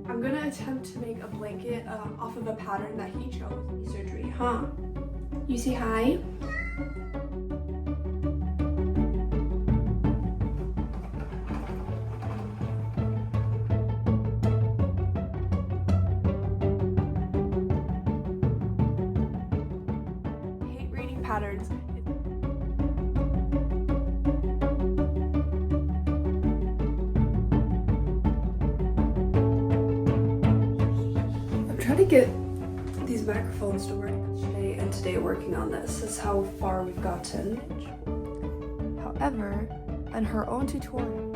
I'm gonna attempt to make a blanket off of a pattern that he chose. Surgery, huh? You say hi? I hate reading patterns. I'm trying to get these microphones to work today, and today working on this is how far we've gotten. However, in her own tutorial,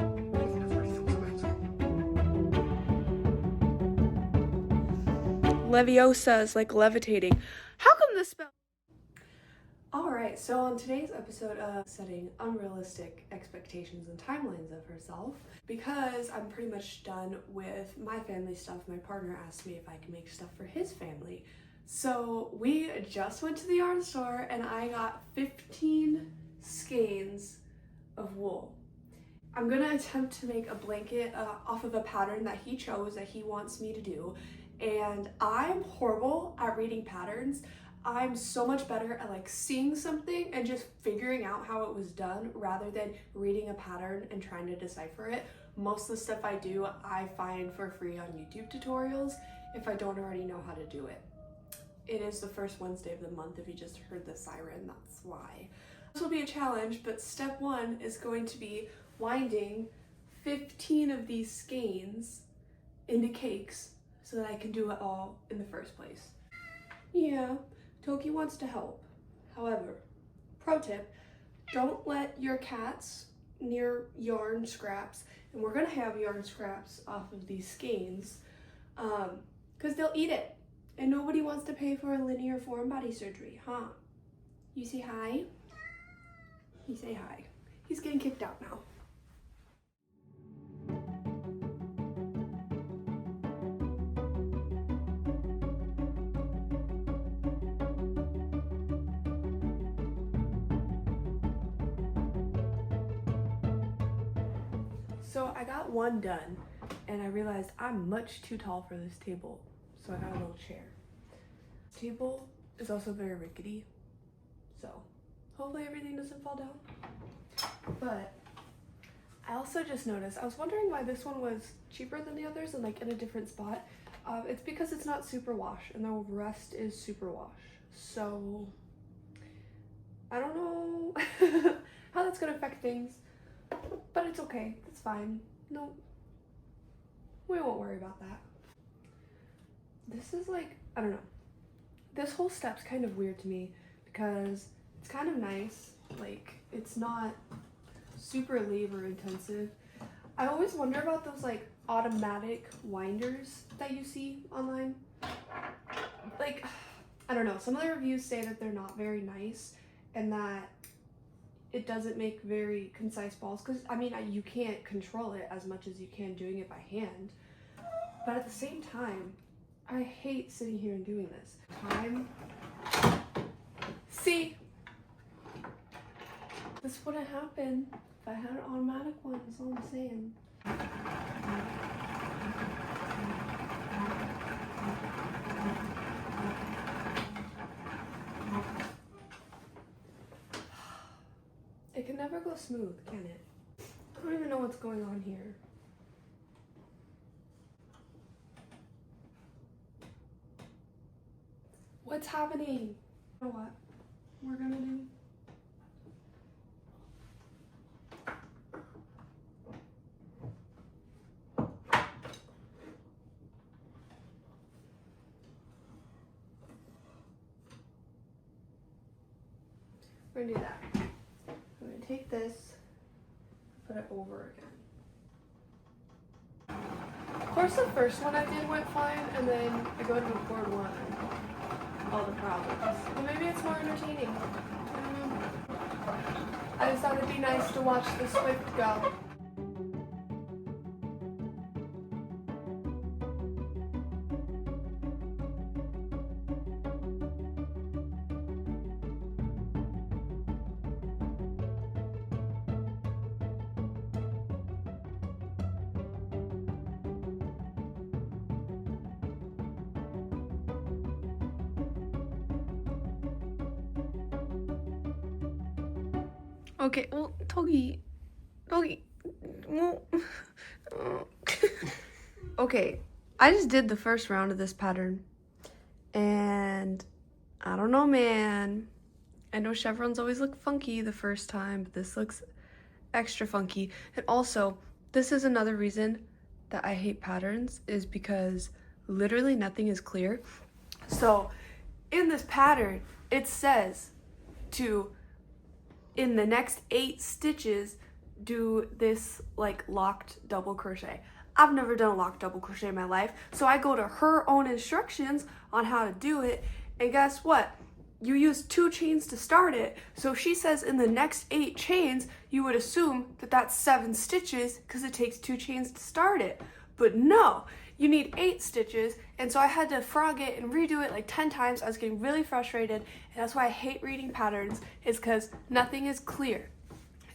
Leviosa is like levitating. How come this spell? Alright, so on today's episode of setting unrealistic expectations and timelines of herself, because I'm pretty much done with my family stuff, my partner asked me if I could make stuff for his family. So we just went to the yarn store and I got 15 skeins of wool. I'm gonna attempt to make a blanket off of a pattern that he chose that he wants me to do. And I'm horrible at reading patterns. I'm so much better at like seeing something and just figuring out how it was done rather than reading a pattern and trying to decipher it. Most of the stuff I do, I find for free on YouTube tutorials if I don't already know how to do it. It is the first Wednesday of the month. If you just heard the siren, that's why. This will be a challenge, but step one is going to be winding 15 of these skeins into cakes so that I can do it all in the first place. Yeah, Toki wants to help. However, pro tip, don't let your cats near yarn scraps, and we're gonna have yarn scraps off of these skeins, because they'll eat it. And nobody wants to pay for a linear form body surgery, huh? You say hi? You say hi. He's getting kicked out now. So I got one done and I realized I'm much too tall for this table. So I got a little chair. This table is also very rickety. So hopefully everything doesn't fall down. But I also just noticed, I was wondering why this one was cheaper than the others and like in a different spot. It's because it's not super wash and the rest is super wash. So I don't know how that's gonna affect things, but it's okay, it's fine. No, we won't worry about that. This is like, I don't know. This whole step's kind of weird to me because it's kind of nice. Like, it's not super labor intensive. I always wonder about those like automatic winders that you see online. Like, I don't know, some of the reviews say that they're not very nice and that it doesn't make very concise balls because I mean you can't control it as much as you can doing it by hand, but at the same time I hate sitting here and doing this. See, this wouldn't happen if I had an automatic one, that's all I'm saying. It can never go smooth, can it? I don't even know what's going on here. What's happening? You know what we're gonna do? We're gonna do that. I'm gonna take this, put it over again. Of course the first one I did went fine, and then I go to record one and all the problems. But maybe it's more entertaining. I don't know. I just thought it'd be nice to watch the Swift go. Okay, well, Togi, well, okay, I just did the first round of this pattern, and I don't know, man. I know chevrons always look funky the first time, but this looks extra funky. And also, this is another reason that I hate patterns, is because literally nothing is clear. So in this pattern, it says to, in the next 8 stitches, do this like locked double crochet. I've never done a locked double crochet in my life, so I go to her own instructions on how to do it, and guess what? You use 2 chains to start it, so if she says in the next 8 chains, you would assume that that's 7 stitches because it takes 2 chains to start it. But no, you need 8 stitches, and so I had to frog it and redo it like 10 times. I was getting really frustrated, and that's why I hate reading patterns, is because nothing is clear.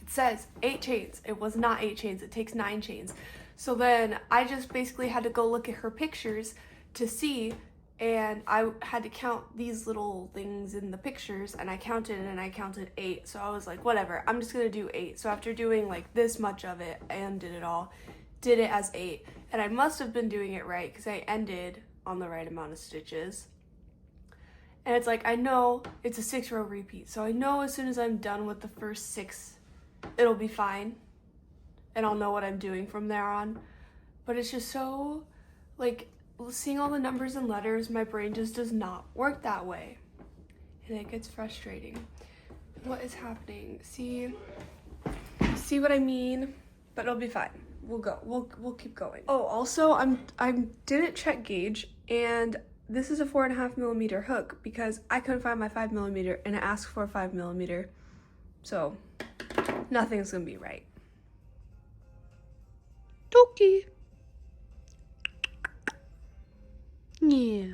It says 8 chains. It was not 8 chains. It takes 9 chains. So then I just basically had to go look at her pictures to see, and I had to count these little things in the pictures, and I counted 8. So I was like, whatever, I'm just gonna do 8. So after doing like this much of it and did it as 8. And I must have been doing it right because I ended on the right amount of stitches. And it's like, I know it's a 6-row repeat, so I know as soon as I'm done with the first 6, it'll be fine. And I'll know what I'm doing from there on. But it's just so, like, seeing all the numbers and letters, my brain just does not work that way. And it gets frustrating. What is happening? See what I mean? But it'll be fine. We'll go. We'll keep going. Oh, also, I didn't check gauge, and this is a 4.5mm hook because I couldn't find my 5mm, and it asked for a 5mm. So nothing's gonna be right. Doki. Yeah.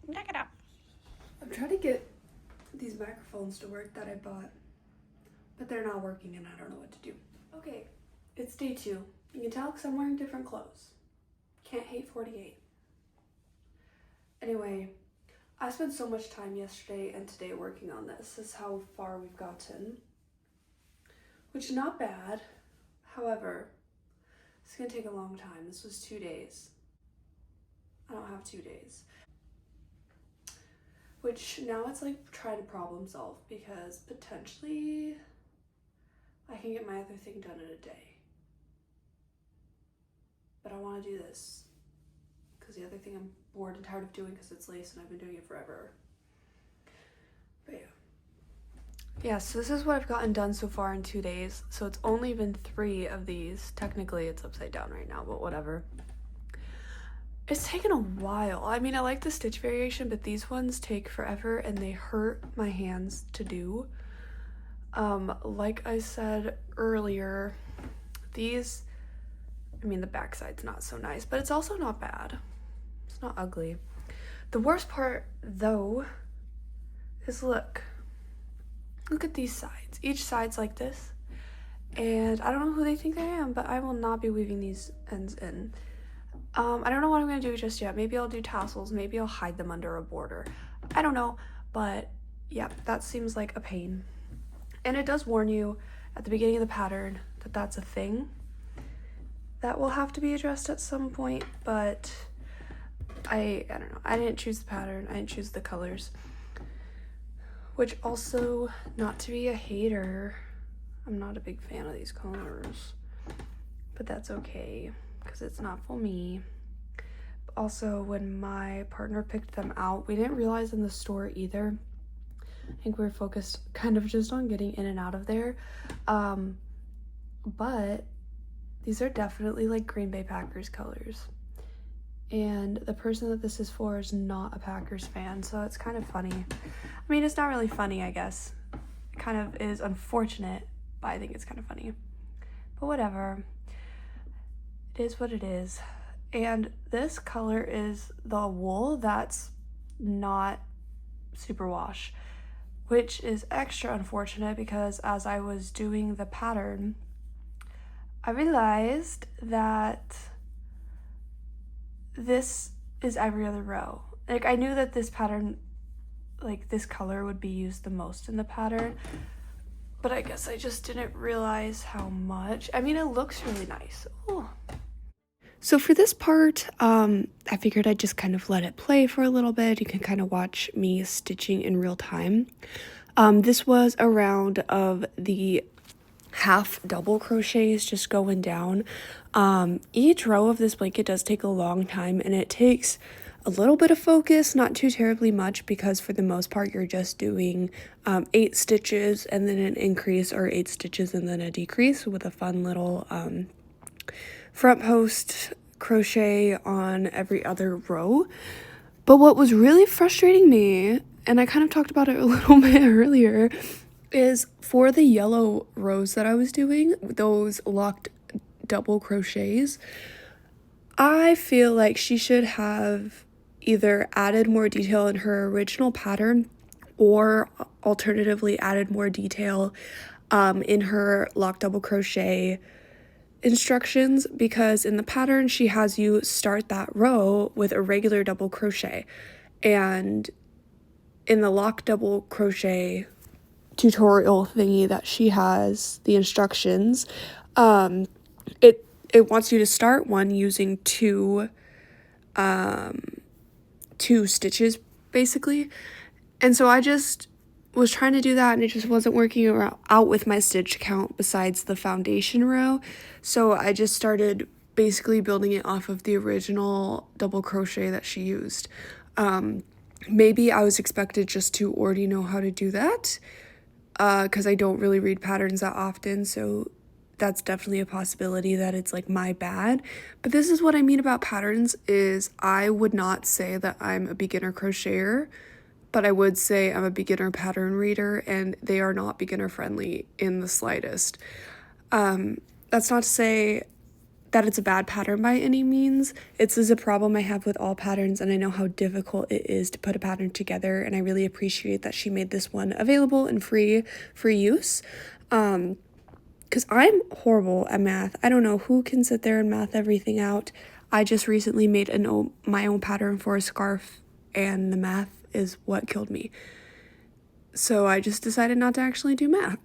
Knock it up. I'm trying to get these microphones to work that I bought, but they're not working and I don't know what to do. Okay, it's day 2. You can tell because I'm wearing different clothes. Can't hate 48. Anyway, I spent so much time yesterday and today working on this. This is how far we've gotten, which is not bad. However, it's gonna take a long time. This was 2 days. I don't have 2 days. Which now it's like trying to problem solve because potentially I can get my other thing done in a day. But I want to do this because the other thing I'm bored and tired of doing because it's lace and I've been doing it forever. But yeah, so this is what I've gotten done so far in 2 days. So it's only been 3 of these. Technically it's upside down right now, but whatever. It's taken a while. I mean, I like the stitch variation, but these ones take forever and they hurt my hands to do. Like I said earlier, these, I mean, the backside's not so nice, but it's also not bad. It's not ugly. The worst part, though, is look at these sides. Each side's like this, and I don't know who they think I am, but I will not be weaving these ends in. I don't know what I'm gonna do just yet. Maybe I'll do tassels, maybe I'll hide them under a border. I don't know, but yeah, that seems like a pain. And it does warn you at the beginning of the pattern that that's a thing that will have to be addressed at some point, but I don't know. I didn't choose the pattern, I didn't choose the colors. Which also, not to be a hater, I'm not a big fan of these colors, but that's okay because it's not for me. But also, when my partner picked them out, we didn't realize in the store either. I think we were focused kind of just on getting in and out of there. But these are definitely like Green Bay Packers colors. And the person that this is for is not a Packers fan, so it's kind of funny. I mean, it's not really funny, I guess. It kind of is unfortunate, but I think it's kind of funny. But whatever. It is what it is. And this color is the wool that's not superwash, which is extra unfortunate because as I was doing the pattern, I realized that this is every other row Like, I knew that this pattern, like this color would be used the most in the pattern, but I guess I just didn't realize how much. I mean, it looks really nice. Ooh. So for this part, I figured I'd just kind of let it play for a little bit. You can kind of watch me stitching in real time. This was a round of the half double crochets just going down. Each row of this blanket does take a long time, and it takes a little bit of focus, not too terribly much, because for the most part you're just doing 8 stitches and then an increase, or 8 stitches and then a decrease, with a fun little front post crochet on every other row. But what was really frustrating me, and I kind of talked about it a little bit earlier, is for the yellow rows that I was doing, those locked double crochets, I feel like she should have either added more detail in her original pattern, or alternatively added more detail in her locked double crochet instructions, because in the pattern she has you start that row with a regular double crochet, and in the locked double crochet tutorial thingy that she has, the instructions, it wants you to start one using two stitches basically. And so I just was trying to do that, and it just wasn't working out with my stitch count besides the foundation row. So I just started basically building it off of the original double crochet that she used. Maybe I was expected just to already know how to do that, because I don't really read patterns that often, so that's definitely a possibility that it's like my bad. But this is what I mean about patterns, is I would not say that I'm a beginner crocheter, but I would say I'm a beginner pattern reader, and they are not beginner friendly in the slightest. That's not to say that it's a bad pattern by any means. This is a problem I have with all patterns, and I know how difficult it is to put a pattern together, and I really appreciate that she made this one available and free for use. Because I'm horrible at math. I don't know who can sit there and math everything out. I just recently made my own pattern for a scarf, and the math is what killed me. So I just decided not to actually do math.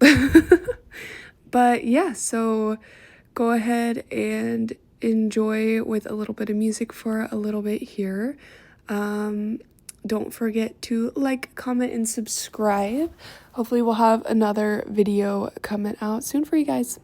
But yeah, so go ahead and enjoy with a little bit of music for a little bit here. Don't forget to like, comment, and subscribe. Hopefully we'll have another video coming out soon for you guys.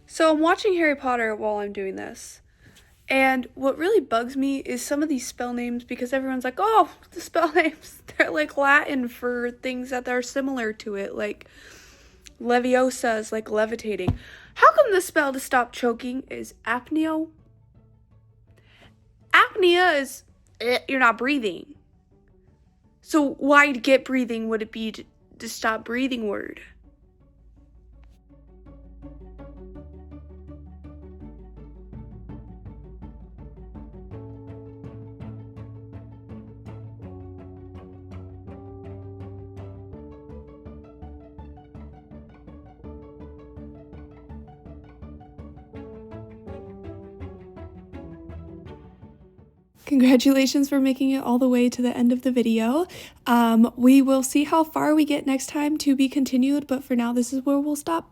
So I'm watching Harry Potter while I'm doing this, and what really bugs me is some of these spell names, because everyone's like, oh, the spell names, they're like Latin for things that are similar to it, like Leviosa is like levitating. How come the spell to stop choking is apneo? Apnea is you're not breathing. So why to get breathing would it be to stop breathing word? Congratulations for making it all the way to the end of the video. We will see how far we get next time, to be continued, but for now this is where we'll stop.